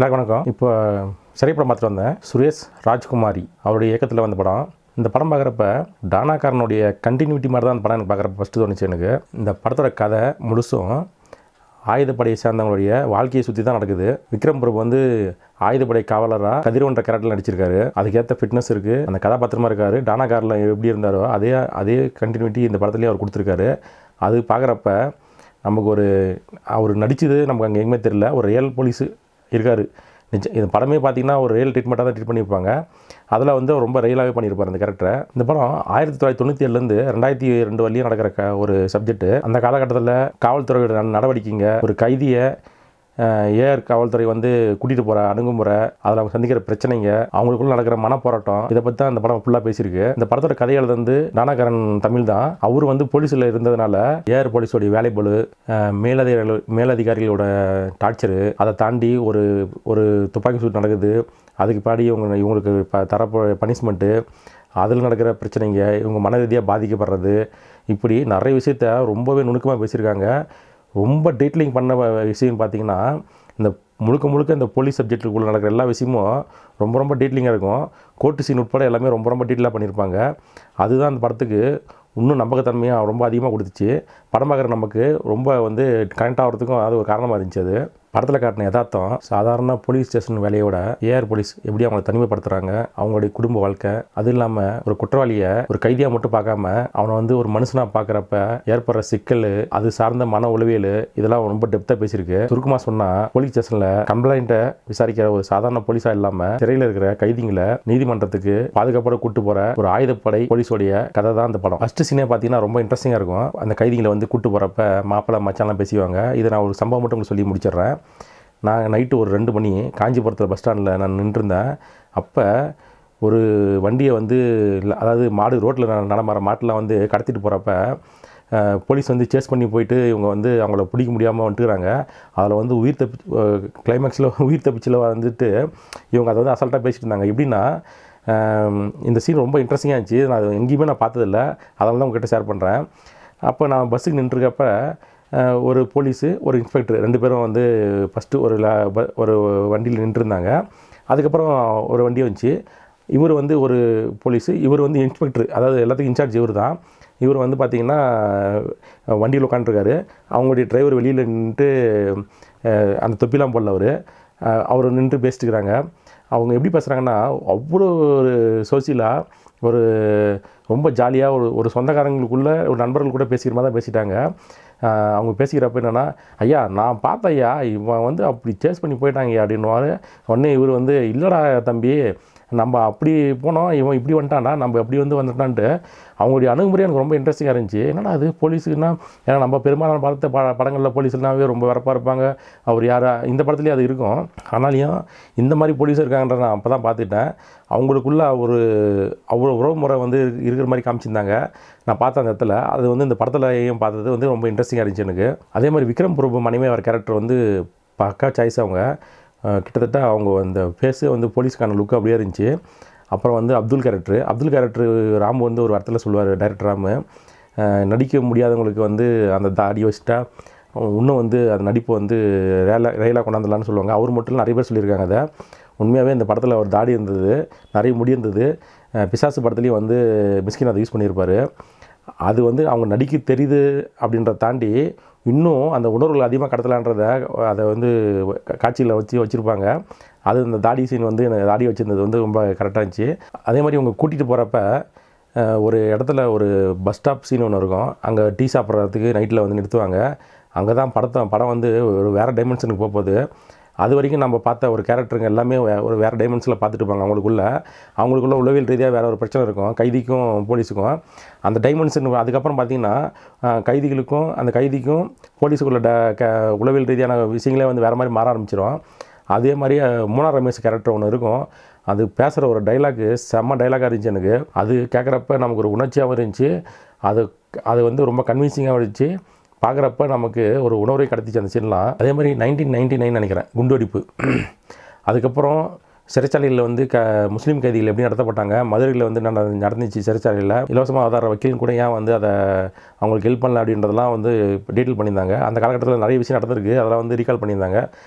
வணக்கம். இப்போ திரைப்படம் பார்த்துட்டு வந்தேன். சுரேஷ் ராஜ்குமாரி அவருடைய இயக்கத்தில் வந்த படம். இந்த படம் பார்க்குறப்ப டானாக்காரனுடைய கண்டினியூட்டி மாதிரி தான் அந்த படம் எனக்கு பார்க்குறப்ப ஃபஸ்ட்டு தோணுச்சு. எனக்கு இந்த படத்தோட கதை முழுசும் ஆயுதப்படையை சேர்ந்தவங்களுடைய வாழ்க்கையை சுற்றி தான் நடக்குது. விக்ரம் பிரபு வந்து ஆயுதப்படை காவலராக கதிரவன்ற கேரக்டரில் நடிச்சிருக்காரு. அதுக்கேற்ற ஃபிட்னஸ் இருக்குது, அந்த கதாபாத்திரமாக இருக்கார். டானாக்காரில் எப்படி இருந்தாரோ அதே கண்டினியூட்டி இந்த படத்துலேயே அவர் கொடுத்துருக்காரு. அது பார்க்குறப்ப நமக்கு அவர் நடித்தது நமக்கு அங்கே எங்கேயுமே தெரியல. ஒரு ரியல் போலீஸு இருக்கார். இந்த படமே பார்த்திங்கன்னா ஒரு ரியல் ட்ரீட்மெண்ட்டாக தான் ட்ரீட் பண்ணியிருப்பாங்க. அதில் வந்து ரொம்ப ரியலாகவே பண்ணியிருப்பார் அந்த கேரக்டரை. இந்த படம் 1997 2002 வரலையும் நடக்கிற ஒரு சப்ஜெக்ட்டு. அந்த காலகட்டத்தில் காவல்துறையோட நடவடிக்கைங்க, ஒரு கைதியை ஏஆர் காவல்துறை வந்து கூட்டிகிட்டு போகிற அணுகுமுறை, அதில் அவங்க சந்திக்கிற பிரச்சனைங்க, அவங்களுக்குள்ள நடக்கிற மனப்போராட்டம், இதை பற்றி தான் இந்த படம் ஃபுல்லாக பேசியிருக்கு. இந்த படத்தோட கதையை எழுதுந்து டானாக்காரன் தமிழ் தான். அவர் வந்து போலீஸில் இருந்ததுனால ஏஆர் போலீஸோடைய வேலைபளு, மேலதிகாரிகளோட டார்ச்சரு, அதை தாண்டி ஒரு துப்பாக்கி சூட் நடக்குது. அதுக்கு பாடி இவங்களுக்கு தரப்போ பனிஷ்மெண்ட்டு, அதில் நடக்கிற பிரச்சனைங்க, இவங்க மன ரீதியாக பாதிக்கப்படுறது, இப்படி நிறைய விஷயத்த ரொம்பவே நுணுக்கமாக பேசியிருக்காங்க. ரொம்ப டீட்டெயிலிங் பண்ண விஷயம்னு பார்த்திங்கன்னா, இந்த முழுக்க இந்த போலீஸ் சப்ஜெக்ட்டுக்குள்ளே நடக்கிற எல்லா விஷயமும் ரொம்ப டீட்டெயிலிங்காக இருக்கும். கோர்ட்டு சீன் உட்பட எல்லாமே ரொம்ப டீட்டெயிலாக பண்ணியிருப்பாங்க. அதுதான் அந்த படத்துக்கு இன்னும் நம்பகத்தன்மையாக ரொம்ப அதிகமாக கொடுத்துச்சு. படம் பார்க்குற நமக்கு ரொம்ப வந்து கனெக்ட் ஆகிறதுக்கும் அது ஒரு காரணமாக இருந்துச்சு. அது படத்தில் காட்டின யதார்த்தம், சாதாரண போலீஸ் ஸ்டேஷன் வேலையோட ஏஆர் போலீஸ் எப்படி அவங்களை தனிமைப்படுத்துகிறாங்க, அவங்களுடைய குடும்ப வாழ்க்கை, அது இல்லாமல் ஒரு குற்றவாளியை ஒரு கைதியாக மட்டும் பார்க்காம அவனை வந்து ஒரு மனுஷனாக பார்க்குறப்ப ஏற்படுற சிக்கல், அது சார்ந்த மன உளவியல், இதெல்லாம் ரொம்ப டெப்த்தாக பேசியிருக்கு. சுருக்கமாக சொன்னால், போலீஸ் ஸ்டேஷனில் கம்ப்ளைண்ட்டை விசாரிக்கிற ஒரு சாதாரண போலீஸாக இல்லாமல் சிறையில் இருக்கிற கைதிகளை நீதிமன்றத்துக்கு பாதுகாப்போட கூட்டு போகிற ஒரு ஆயுதப்படை போலீஸோடைய கதை தான் அந்த படம். ஃபஸ்ட்டு சீனே பார்த்தீங்கன்னா ரொம்ப இன்ட்ரெஸ்டிங்காக இருக்கும். அந்த கைதிகளை வந்து கூட்டு போகிறப்ப மாப்பிள்ளை மச்சான்லாம் பேசிவாங்க. இதை நான் ஒரு சம்பவம் மட்டும் உங்களுக்கு சொல்லி முடிச்சிடுறேன். நான் நைட்டு ஒரு 2 மணி காஞ்சிபுரத்தில் பஸ் ஸ்டாண்டில் நான் நின்றுருந்தேன். அப்போ ஒரு வண்டியை வந்து அதாவது மாடு ரோட்டில் நடமாற மாட்டில் வந்து கடத்திட்டு போகிறப்ப போலீஸ் வந்து சேஸ் பண்ணி போயிட்டு இவங்க வந்து அவங்கள பிடிக்க முடியாமல் வந்துட்டுறாங்க. அதில் வந்து கிளைமேக்ஸில் உயிர் தப்பிச்சில் வந்துட்டு இவங்க அதை வந்து அசால்ட்டாக பேசிட்டு இருந்தாங்க. எப்படின்னா, இந்த சீன் ரொம்ப இன்ட்ரெஸ்டிங்காக இருந்துச்சு. நான் அது எங்கேயுமே நான் பார்த்ததில்ல, அதனால தான் உங்கள்கிட்ட ஷேர் பண்ணுறேன். அப்போ நான் பஸ்ஸுக்கு நின்றுருக்கப்ப ஒரு போலீஸு, ஒரு இன்ஸ்பெக்டர் 2 பேரும் வந்து ஃபஸ்ட்டு ஒரு வண்டியில் நின்றுருந்தாங்க. அதுக்கப்புறம் ஒரு வண்டி வந்துச்சு. இவர் வந்து ஒரு போலீஸு, இவர் வந்து இன்ஸ்பெக்டர், அதாவது எல்லாத்துக்கும் இன்சார்ஜ் இவர் தான். இவர் வந்து பார்த்திங்கன்னா வண்டியில் உட்காந்துருக்காரு. அவங்களுடைய டிரைவர் வெளியில் நின்றுட்டு அந்த தொப்பிலாம் போடல அவர் நின்று பேசிட்டுருக்கிறாங்க. அவங்க எப்படி பேசுகிறாங்கன்னா, அவ்வளோ ஒரு சோசியலாக ரொம்ப ஜாலியாக ஒரு சொந்தக்காரங்களுக்குள்ளே ஒரு நண்பர்கள் கூட பேசிக்கிற மாதிரி தான் பேசிட்டாங்க. அவங்க பேசிக்கிறப்ப என்னென்னா, ஐயா நான் பார்த்தேன் ஐயா, இவன் வந்து அப்படி சேஸ் பண்ணி போயிட்டாங்க அப்படின்னுவார். உடனே இவர் வந்து, இல்லைடா தம்பி, நம்ம அப்படி போனோம், இவன் இப்படி வந்துட்டான்டா, நம்ம அப்படி வந்துட்டான்ட்டு அவங்களுடைய அணுகுமுறை எனக்கு ரொம்ப இன்ட்ரெஸ்டிங்காக இருந்துச்சு. என்னடா அது போலீஸுக்குன்னா, ஏன்னா நம்ம பெரும்பாலான பார்த்த படங்களில் போலீஸ்னாவே ரொம்ப வரப்பாக இருப்பாங்க. அவர் இந்த படத்துலேயே அது இருக்கும். ஆனாலையும் இந்த மாதிரி போலீஸும் இருக்காங்கன்ற நான் அப்போ தான் பார்த்துட்டேன். அவங்களுக்குள்ள அவ்வளோ உறவுமுறை வந்து இருக்கிற மாதிரி காமிச்சிருந்தாங்க. நான் பார்த்த அந்த இடத்துல அது வந்து இந்த படத்துலையும் பார்த்தது வந்து ரொம்ப இன்ட்ரெஸ்டிங்காக இருந்துச்சு எனக்கு. அதே மாதிரி விக்ரம் பிரபு மணிமே வர கேரக்டர் வந்து பக்கா சாய்ஸ். அவங்க கிட்டத்தட்ட அவங்க அந்த ஃபேஸு வந்து போலீஸ்க்கான லுக்கு அப்படியே இருந்துச்சு. அப்புறம் வந்து அப்துல் கேரக்டர் ராமு வந்து ஒரு இடத்துல சொல்லுவார், டைரக்டர் ராமு, நடிக்க முடியாதவங்களுக்கு வந்து அந்த தாடி வச்சுட்டா இன்னும் வந்து அந்த நடிப்பு வந்து ரயிலாக கொண்டாந்துடலான்னு சொல்லுவாங்க. அவர் மட்டும் நிறைய பேர் சொல்லியிருக்காங்க. அதை உண்மையாகவே இந்த படத்தில் ஒரு தாடி இருந்தது, நிறைய முடி இருந்தது. பிசாசு படத்துலேயும் வந்து மிஸ்கின் அதை யூஸ் பண்ணியிருப்பார். அது வந்து அவங்க நடிக்க தெரியுது அப்படின்றத தாண்டி இன்னும் அந்த உணர்வுகள் அதிகமாக கடத்தலான்றதை அதை வந்து காட்சியில் வச்சுருப்பாங்க. அது இந்த தாடி சீன் வந்து தாடி வச்சுருந்தது வந்து ரொம்ப கரெக்டாக இருந்துச்சு. அதே மாதிரி அவங்க கூட்டிகிட்டு போகிறப்ப ஒரு இடத்துல ஒரு பஸ் ஸ்டாப் சீன் ஒன்று இருக்கும். அங்கே டீ சாப்பிட்றதுக்கு நைட்டில் வந்து நிறுத்துவாங்க. அங்கே தான் படம் வந்து ஒரு வேறு டைமென்ஷனுக்கு போகுது. அது வரைக்கும் நம்ம பார்த்த ஒரு கேரக்டருங்க எல்லாமே ஒரு வேறு டைமென்ஷனில் பார்த்துட்டு இருப்பாங்க. அவங்களுக்குள்ள உளவியல் ரீதியாக வேறு ஒரு பிரச்சனை இருக்கும், கைதிக்கும் போலீஸுக்கும். அந்த டைமென்ஷன் அதுக்கப்புறம் பார்த்திங்கன்னா அந்த கைதிக்கும் போலீஸுக்குள்ள உளவியல் ரீதியான விஷயங்களே வந்து வேறு மாதிரி மாற ஆரம்பிச்சிடும். அதே மாதிரி மூணார் ரமேஷ் கேரக்டர் ஒன்று இருக்கும். அது பேசுகிற ஒரு டைலாக்கு செம்ம டைலாகாக இருந்துச்சு எனக்கு. அது கேட்குறப்ப நமக்கு ஒரு உணர்ச்சியாகவும் இருந்துச்சு. அது வந்து ரொம்ப கன்வின்சிங்காக இருந்துச்சு. பார்க்குறப்ப நமக்கு ஒரு உணர்வை கடத்திச்சு அந்த சீன்லாம். அதே மாதிரி 1999 நினைக்கிறேன் குண்டுவெடிப்பு. அதுக்கப்புறம் சிறைச்சாலையில் வந்து முஸ்லீம் கைதிகள் எப்படி நடத்தப்பட்டாங்க, மதுரையில் வந்து நடந்துச்சு சிறைச்சாலையில், இலவசமாக ஆதார வக்கீல் கூட ஏன் வந்து அதை அவங்களுக்கு ஹெல்ப் பண்ணல அப்படின்றதெல்லாம் வந்து டீட்டெயில் பண்ணியிருந்தாங்க. அந்த காலகட்டத்தில் நிறைய விஷயம் நடந்திருக்கு, அதெல்லாம் வந்து ரீகால் பண்ணியிருந்தாங்க.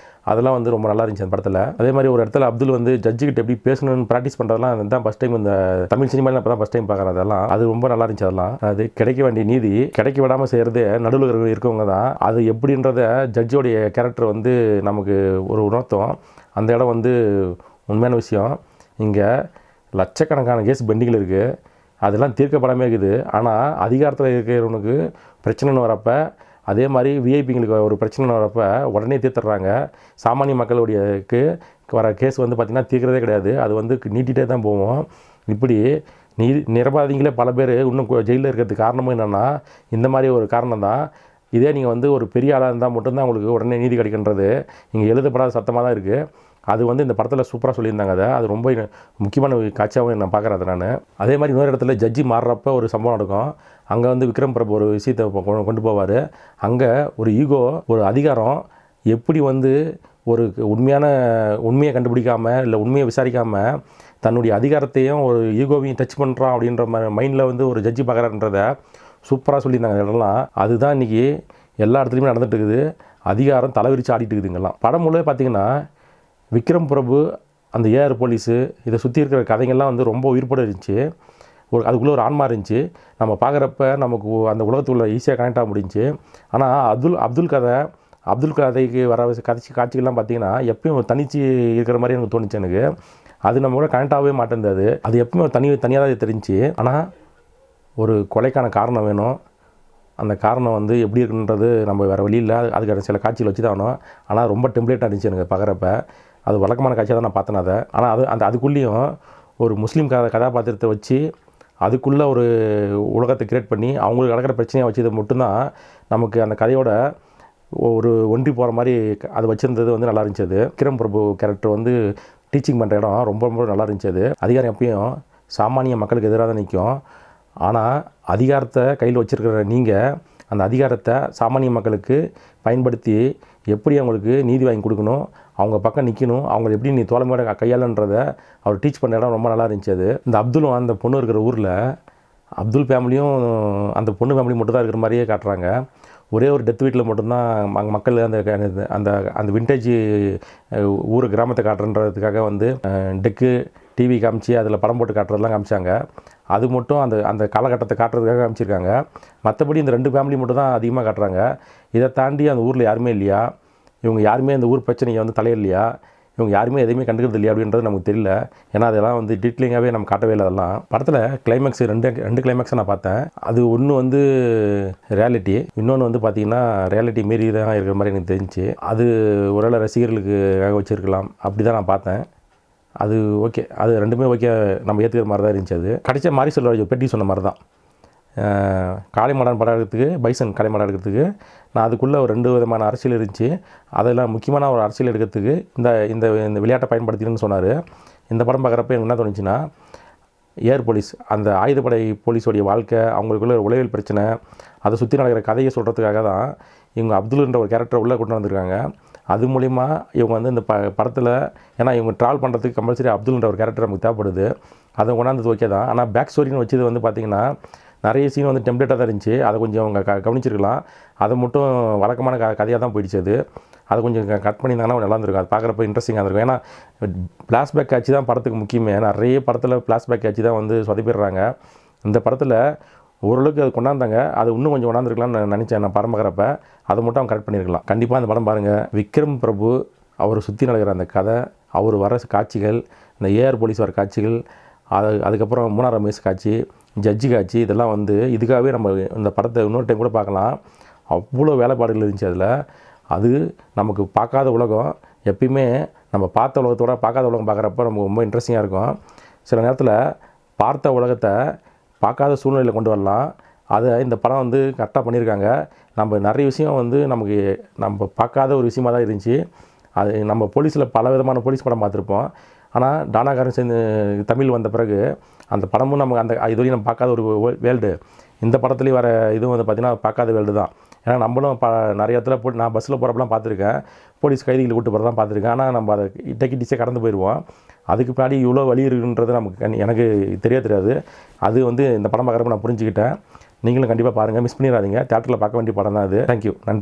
அதெல்லாம் வந்து ரொம்ப நல்லா இருந்துச்சு அந்த படத்தில். அதே மாதிரி ஒரு இடத்துல அப்துல் வந்து ஜட்ஜுக்கிட்ட எப்படி பேசணும்னு ப்ராக்டிஸ் பண்ணுறதுலாம் அதுதான் ஃபஸ்ட் டைம் இந்த தமிழ் சினிமாவில் இப்போ தான் ஃபஸ்ட் டைம் பார்க்குறேன். அதெல்லாம் அது ரொம்ப நல்லா இருந்துச்சு. அதெல்லாம் அது கிடைக்க வேண்டிய நீதி கிடைக்க விடாமல் செய்கிறதே நடுவில் இருக்கவங்க தான். அது எப்படின்றத ஜட்ஜோடைய கேரக்டர் வந்து நமக்கு ஒரு உணர்த்தும். அந்த இடம் வந்து உண்மையான விஷயம். இங்கே லட்சக்கணக்கான கேஸ் பெண்டிங்கில் இருக்குது, அதெல்லாம் தீர்க்கப்படாமே இருக்குது. ஆனால் அதிகாரத்தில் இருக்கிறவனுக்கு பிரச்சனைன்னு வரப்போ, அதே மாதிரி விஐபிங்களுக்கு ஒரு பிரச்சனைன்னு வரப்போ உடனே தீர்த்துடுறாங்க. சாமானிய மக்களுடையக்கு வர கேஸ் வந்து பார்த்திங்கன்னா தீர்க்கிறதே கிடையாது, அது வந்து நீட்டிகிட்டே தான் போவோம். இப்படி நிரபராதிகளே பல பேர் இன்னும் ஜெயிலில் இருக்கிறதுக்கு காரணமும் என்னென்னா இந்த மாதிரி ஒரு காரணம் தான். இதே நீங்கள் வந்து ஒரு பெரிய ஆளாக இருந்தால் மட்டும்தான் உங்களுக்கு உடனே நீதி கிடைக்கின்றது இங்கே எழுதப்படாத சத்தமாக தான் இருக்குது. அது வந்து இந்த படத்தில் சூப்பராக சொல்லியிருந்தாங்க. அது ரொம்ப முக்கியமான காட்சியாகவும் நான் பார்க்குறேன் நான். அதே மாதிரி இன்னொரு இடத்துல ஜட்ஜி மாறுறப்ப ஒரு சம்பவம் நடக்கும். அங்கே வந்து விக்ரம் பிரபு ஒரு விஷயத்தை கொண்டு போவார். அங்கே ஒரு ஈகோ, ஒரு அதிகாரம் எப்படி வந்து ஒரு உண்மையை கண்டுபிடிக்காமல் இல்லை உண்மையை விசாரிக்காமல் தன்னுடைய அதிகாரத்தையும் ஒரு ஈகோவையும் டச் பண்ணுறான் அப்படின்ற மைண்டில் வந்து ஒரு ஜட்ஜி பார்க்குறான்றத சூப்பராக சொல்லியிருந்தாங்க இடம்லாம். அதுதான் இன்றைக்கி எல்லா இடத்துலையுமே நடந்துகிட்டு இருக்குது. அதிகாரம் தலைவிரிச்சு ஆடிட்டு இருக்குதுங்கெல்லாம். படம் முழுவதும் பார்த்திங்கன்னா விக்ரம் பிரபு, அந்த ஏஆர் போலீஸு, இதை சுற்றி இருக்கிற கதைகள்லாம் வந்து ரொம்ப உயிர்ப்போடு இருந்துச்சு. அதுக்குள்ளே ஒரு ஆன்மா இருந்துச்சு. நம்ம பார்க்குறப்ப நமக்கு அந்த உலகத்துக்குள்ளே ஈஸியாக கனெக்ட் ஆக முடிஞ்சிச்சு. ஆனால் அப்துல் கதைக்கு வர காட்சிகள்லாம் பார்த்திங்கன்னா எப்பயும் தனிச்சு இருக்கிற மாதிரி எனக்கு தோணுச்சு. எனக்கு அது நம்ம கூட கனெக்ட் ஆகவே மாட்டேங்குது. அது எப்பயும் தனியாக தான் தெரிஞ்சிச்சு. ஆனால் ஒரு கொலைக்கான காரணம் வேணும். அந்த காரணம் வந்து எப்படி இருக்குன்றது நம்ம வேறு வழி இல்லை, அதுக்கான சில காட்சிகள் வச்சு தான் ஆகணும். ஆனால் ரொம்ப டெம்ப்ளேட்டாக இருந்துச்சு எனக்கு பார்க்குறப்ப. அது வழக்கமான காட்சியாக தான் நான் பார்த்தேன் அதை. ஆனால் அதுக்குள்ளேயும் ஒரு முஸ்லீம் கதாபாத்திரத்தை வச்சு அதுக்குள்ளே ஒரு உலகத்தை கிரியேட் பண்ணி அவங்களுக்கு நடக்கிற பிரச்சனையை வச்சது மட்டும்தான் நமக்கு அந்த கதையோட ஒரு ஒன்றி போகிற மாதிரி அது வச்சுருந்தது வந்து நல்லா இருந்துச்சு. அது விக்ரம் பிரபு கேரக்டர் வந்து டீச்சிங் பண்ணுற இடம் ரொம்ப ரொம்ப நல்லா இருந்துச்சு. அது அதிகாரம் எப்பயும் சாமானிய மக்களுக்கு எதிராக தான் நிற்கும். ஆனால் அதிகாரத்தை கையில் வச்சுருக்கிற நீங்கள் அந்த அதிகாரத்தை சாமானிய மக்களுக்கு பயன்படுத்தி எப்படி அவங்களுக்கு நீதி வாங்கி கொடுக்கணும், அவங்க பக்கம் நிற்கணும், அவங்களை எப்படி நீ தோழமையோட கையாளன்றதை அவர் டீச் பண்ண இடம் ரொம்ப நல்லா இருந்துச்சு. அது இந்த அப்துலும் அந்த பொண்ணு இருக்கிற ஊரில் அப்துல் ஃபேமிலியும் அந்த பொண்ணு ஃபேமிலி மட்டும் தான் இருக்கிற மாதிரியே காட்டுறாங்க. ஒரே ஒரு டெத் வீட்டில் மட்டும்தான் அங்கே மக்கள் அந்த விண்டேஜ் கிராமத்தை காட்டுறன்றதுக்காக வந்து டெக்கு டிவி காமிச்சு அதில் படம் போட்டு காட்டுறதுலாம் காமிச்சாங்க. அது மட்டும் அந்த காலகட்டத்தை காட்டுறதுக்காக காமிச்சிருக்காங்க. மற்றபடி இந்த 2 ஃபேமிலி மட்டும் தான் அதிகமாக காட்டுறாங்க. இதை தாண்டி அந்த ஊரில் யாருமே இல்லையா, இவங்க யாருமே அந்த ஊர் பிரச்சனையை வந்து தலையிடலையா, இவங்க யாருமே எதையுமே கண்டுக்கிறது இல்லையா அப்படின்றது நமக்கு தெரியல. ஏன்னா அதெல்லாம் வந்து டீட்டெயிலிங்காகவே நம்ம காட்டவே இல்லை. அதெல்லாம் படத்தில் கிளைமேக்ஸ் ரெண்டு கிளைமேக்ஸை நான் பார்த்தேன். அது ஒன்று வந்து ரியாலிட்டி, இன்னொன்று வந்து பார்த்திங்கன்னா ரியாலிட்டி மீறி தான் இருக்கிற மாதிரி எனக்கு தெரிஞ்சிச்சு. அது ஒருவேளை ரசிகர்களுக்காக வச்சுருக்கலாம், அப்படி தான் நான் பார்த்தேன். அது ஓகே, அது ரெண்டுமே ஓகே, நம்ம ஏற்றுக்கிற மாதிரி தான் இருந்துச்சு. அது கடைசியாக மாரி செல்வராஜ் பெட்டி சொன்ன மாதிரி தான். காளை மாடன் படம் எடுக்கிறதுக்கு, பைசன் காளை மாடன் எடுக்கிறதுக்கு நான் அதுக்குள்ளே ஒரு 2 விதமான அரசியல் இருந்துச்சு. அதெல்லாம் முக்கியமான ஒரு அரசியல் எடுக்கிறதுக்கு இந்த விளையாட்டை பயன்படுத்தினு சொன்னார். இந்த படம் பார்க்குறப்ப எனக்கு என்ன தோணுச்சுன்னா, ஏர் போலீஸ், அந்த ஆயுதப்படை போலீஸோடைய வாழ்க்கை, அவங்களுக்குள்ள ஒரு உளவியல் பிரச்சனை, அதை சுற்றி நடக்கிற கதையை சொல்கிறதுக்காக தான் இவங்க அப்துல்ன்ற ஒரு கேரக்டரை உள்ளே கொண்டு வந்திருக்காங்க. அது மூலிமா இவங்க வந்து இந்த படத்தில், ஏன்னா இவங்க ட்ராவல் பண்ணுறதுக்கு கம்பல்சரி அப்துல்ன்ற ஒரு கேரக்டர் நமக்கு தேவைப்படுது, அதை கொண்டாந்தது ஓகே தான். ஆனால் பேக் ஸ்டோரின்னு வச்சது வந்து பார்த்திங்கன்னா நிறைய சீன் வந்து டெம்ப்ளேட்டாக தான் இருந்துச்சு. அதை கொஞ்சம் அவங்க கவனிச்சிருக்கலாம். அதை மட்டும் வழக்கமான கதையாக தான் போயிடுச்சு. அதை கொஞ்சம் கட் பண்ணியிருந்தாங்கன்னா நல்லா இருந்திருக்கும். அது பார்க்குறப்ப இன்ட்ரெஸ்டிங்காக இருக்கும். ஏன்னா ஃப்ளாஷ்பேக் காட்சி தான் படத்துக்கு முக்கியமே. நிறைய படத்தில் ஃப்ளாஷ்பேக் காட்சி தான் வந்து சொதப்பிடுறாங்க. இந்த படத்தில் ஓரளவுக்கு அது கொண்டாந்தாங்க. அது இன்னும் கொஞ்சம் கொண்டாந்துருக்கலாம்னு நான் நினச்சேன். நான் படம் பார்க்குறப்ப அதை மட்டும் அவங்க கரெக்ட் பண்ணியிருக்கலாம். கண்டிப்பாக அந்த படம் பாருங்கள். விக்ரம் பிரபு அவரை சுற்றி நடக்கிற அந்த கதை, அவர் வர காட்சிகள், இந்த ஏஆர் போலீஸ் வர காட்சிகள், அதுக்கப்புறம் மூனா ரமேஷ் காட்சி, ஜட்ஜி காட்சி, இதெல்லாம் வந்து இதுக்காகவே நம்ம இந்த படத்தை இன்னொரு டைம் கூட பார்க்கலாம். அவ்வளோ வேலைப்பாடுகள் இருந்துச்சு அதில். அது நமக்கு பார்க்காத உலகம். எப்பயுமே நம்ம பார்த்த உலகத்தோட பார்க்காத உலகம் பார்க்குறப்ப நமக்கு ரொம்ப இன்ட்ரெஸ்டிங்காக இருக்கும். சில நேரத்தில் பார்த்த உலகத்தை பார்க்காத சூழ்நிலையில் கொண்டு வரலாம். அதை இந்த படம் வந்து கரெக்டாக பண்ணியிருக்காங்க. நம்ம நிறைய விஷயம் வந்து நமக்கு நம்ம பார்க்காத ஒரு விஷயமாக தான் இருந்துச்சு. அது நம்ம போலீஸில் பல விதமான போலீஸ் படம் பார்த்துருப்போம். ஆனால் டானாகாரன் சேர்ந்து தமிழ் வந்த பிறகு அந்த படமும் நமக்கு இதுவரையும் நம்ம பார்க்காத ஒரு வேர்ல்டு. இந்த படத்துலேயும் வர இதுவும் வந்து பார்த்திங்கன்னா பார்க்காத வேர்ல்டு தான். ஏன்னா நம்மளும் நிறைய இடத்துல போட்டு நான் பஸ்ஸில் போகிறப்பெல்லாம் பார்த்துருக்கேன், போலீஸ் கைதிகளை கூட்டு போகிறதான் பார்த்துருக்கேன். ஆனால் நம்ம அதை டிச்சே கடந்து போயிடுவோம். அதுக்கு பின்னாடி இவ்வளோ வழி இருக்குன்றது எனக்கு தெரியாது. அது வந்து இந்த படம் பார்க்குறப்ப நான் புரிஞ்சுக்கிட்டேன். நீங்களும் கண்டிப்பாக பாருங்கள், மிஸ் பண்ணிடாதீங்க. தியேட்டரில் பார்க்க வேண்டிய படம் தான் அது. தேங்க்யூ, நன்றி.